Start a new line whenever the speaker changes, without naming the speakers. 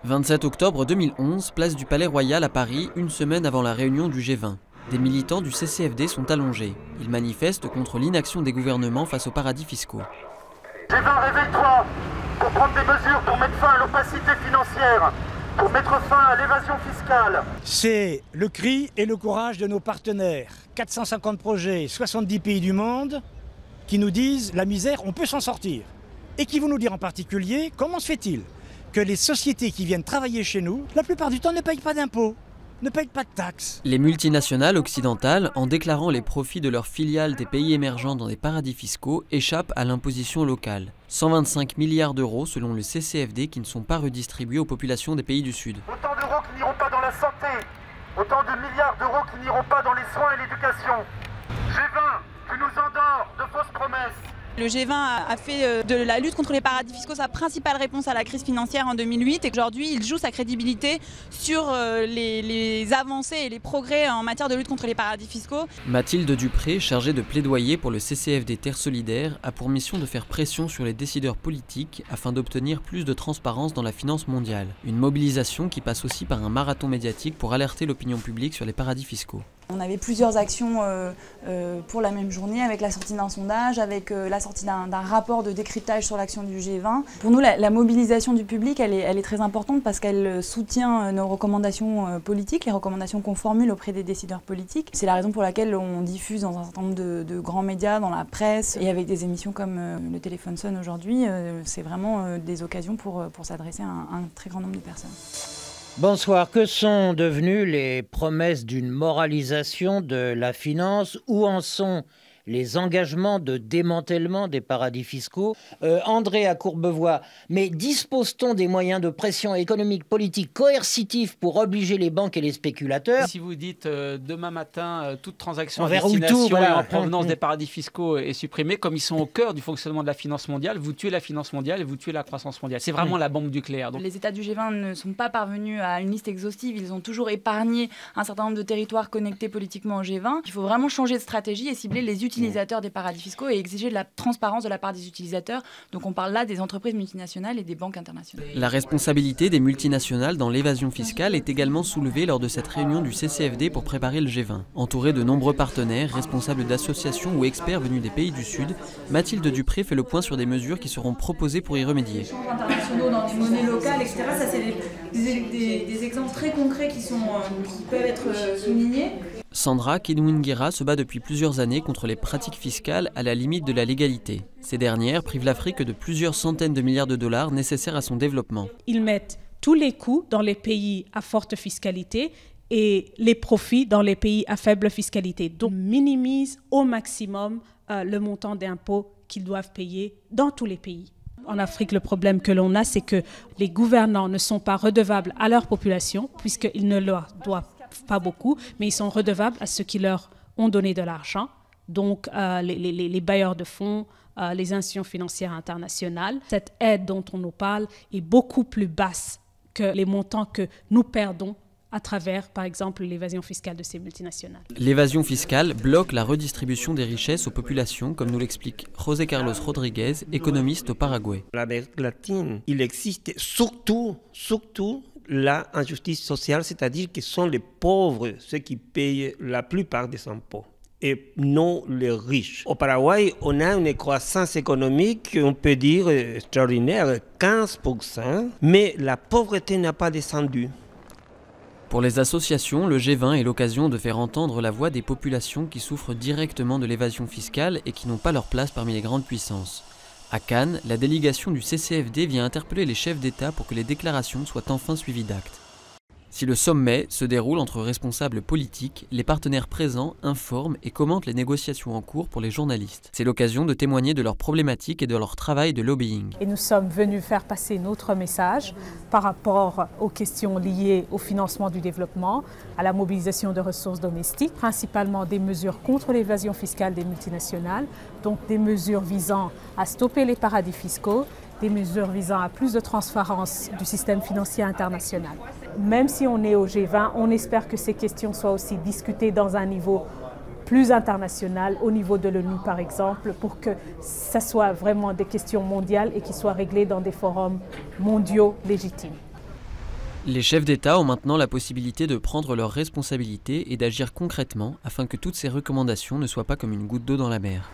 27 octobre 2011, place du Palais Royal à Paris, une semaine avant la réunion du G20. Des militants du CCFD sont allongés. Ils manifestent contre l'inaction des gouvernements face aux paradis fiscaux.
G20, réveille-toi pour prendre des mesures pour mettre fin à l'opacité financière, pour mettre fin à l'évasion fiscale.
C'est le cri et le courage de nos partenaires. 450 projets, 70 pays du monde qui nous disent la misère, on peut s'en sortir. Et qui vont nous dire en particulier comment se fait-il que les sociétés qui viennent travailler chez nous, la plupart du temps ne payent pas d'impôts, ne payent pas de taxes.
Les multinationales occidentales, en déclarant les profits de leurs filiales des pays émergents dans des paradis fiscaux, échappent à l'imposition locale. 125 milliards d'euros selon le CCFD qui ne sont pas redistribués aux populations des pays du Sud.
Autant d'euros qui n'iront pas dans la santé, autant de milliards d'euros qui n'iront pas dans les soins et l'éducation. G20, tu nous endors de fausses promesses.
Le G20 a fait de la lutte contre les paradis fiscaux sa principale réponse à la crise financière en 2008 et aujourd'hui il joue sa crédibilité sur les avancées et les progrès en matière de lutte contre les paradis fiscaux.
Mathilde Dupré, chargée de plaidoyer pour le CCFD Terre Solidaire, a pour mission de faire pression sur les décideurs politiques afin d'obtenir plus de transparence dans la finance mondiale. Une mobilisation qui passe aussi par un marathon médiatique pour alerter l'opinion publique sur les paradis fiscaux.
On avait plusieurs actions pour la même journée, avec la sortie d'un sondage, avec la sortie d'un rapport de décryptage sur l'action du G20. Pour nous, la mobilisation du public, elle est très importante parce qu'elle soutient nos recommandations politiques, les recommandations qu'on formule auprès des décideurs politiques. C'est la raison pour laquelle on diffuse dans un certain nombre de grands médias, dans la presse, et avec des émissions comme le Téléphone sonne aujourd'hui. C'est vraiment des occasions pour s'adresser à un très grand nombre de personnes.
Bonsoir. Que sont devenues les promesses d'une moralisation de la finance? Où en sont les engagements de démantèlement des paradis fiscaux? André à Courbevoie, mais dispose-t-on des moyens de pression économique, politique, coercitifs pour obliger les banques et les spéculateurs?
Si vous dites demain matin, toute transaction
Envers
à destination
tout, voilà.
et en provenance des paradis fiscaux est supprimée, comme ils sont au cœur du fonctionnement de la finance mondiale, vous tuez la finance mondiale et vous tuez la croissance mondiale. C'est vraiment la bombe nucléaire. Donc...
Les États du G20 ne sont pas parvenus à une liste exhaustive, ils ont toujours épargné un certain nombre de territoires connectés politiquement au G20. Il faut vraiment changer de stratégie et cibler les utilisateurs des paradis fiscaux et exiger de la transparence de la part des utilisateurs. Donc on parle là des entreprises multinationales et des banques internationales.
La responsabilité des multinationales dans l'évasion fiscale est également soulevée lors de cette réunion du CCFD pour préparer le G20. Entourée de nombreux partenaires, responsables d'associations ou experts venus des pays du Sud, Mathilde Dupré fait le point sur des mesures qui seront proposées pour y remédier.
Les échanges internationaux dans les monnaies locales, etc. Ça, c'est des exemples très concrets qui peuvent être soulignés.
Sandra Kinwingira se bat depuis plusieurs années contre les pratiques fiscales à la limite de la légalité. Ces dernières privent l'Afrique de plusieurs centaines de milliards de dollars nécessaires à son développement.
Ils mettent tous les coûts dans les pays à forte fiscalité et les profits dans les pays à faible fiscalité. Donc, minimisent au maximum le montant d'impôts qu'ils doivent payer dans tous les pays. En Afrique, le problème que l'on a, c'est que les gouvernants ne sont pas redevables à leur population, puisqu'ils ne leur doivent pas beaucoup, mais ils sont redevables à ceux qui leur ont donné de l'argent, donc les bailleurs de fonds, les institutions financières internationales. Cette aide dont on nous parle est beaucoup plus basse que les montants que nous perdons à travers, par exemple, l'évasion fiscale de ces multinationales.
L'évasion fiscale bloque la redistribution des richesses aux populations, comme nous l'explique José Carlos Rodriguez, économiste au Paraguay.
L'Amérique latine, il existe surtout la injustice sociale, c'est-à-dire que ce sont les pauvres ceux qui payent la plupart des impôts et non les riches. Au Paraguay, on a une croissance économique, on peut dire extraordinaire, 15%, mais la pauvreté n'a pas descendu.
Pour les associations, le G20 est l'occasion de faire entendre la voix des populations qui souffrent directement de l'évasion fiscale et qui n'ont pas leur place parmi les grandes puissances. À Cannes, la délégation du CCFD vient interpeller les chefs d'État pour que les déclarations soient enfin suivies d'actes. Si le sommet se déroule entre responsables politiques, les partenaires présents informent et commentent les négociations en cours pour les journalistes. C'est l'occasion de témoigner de leurs problématiques et de leur travail de lobbying.
Et nous sommes venus faire passer notre message par rapport aux questions liées au financement du développement, à la mobilisation de ressources domestiques, principalement des mesures contre l'évasion fiscale des multinationales, donc des mesures visant à stopper les paradis fiscaux, des mesures visant à plus de transparence du système financier international. Même si on est au G20, on espère que ces questions soient aussi discutées dans un niveau plus international, au niveau de l'ONU par exemple, pour que ça soit vraiment des questions mondiales et qui soient réglées dans des forums mondiaux légitimes.
Les chefs d'État ont maintenant la possibilité de prendre leurs responsabilités et d'agir concrètement afin que toutes ces recommandations ne soient pas comme une goutte d'eau dans la mer.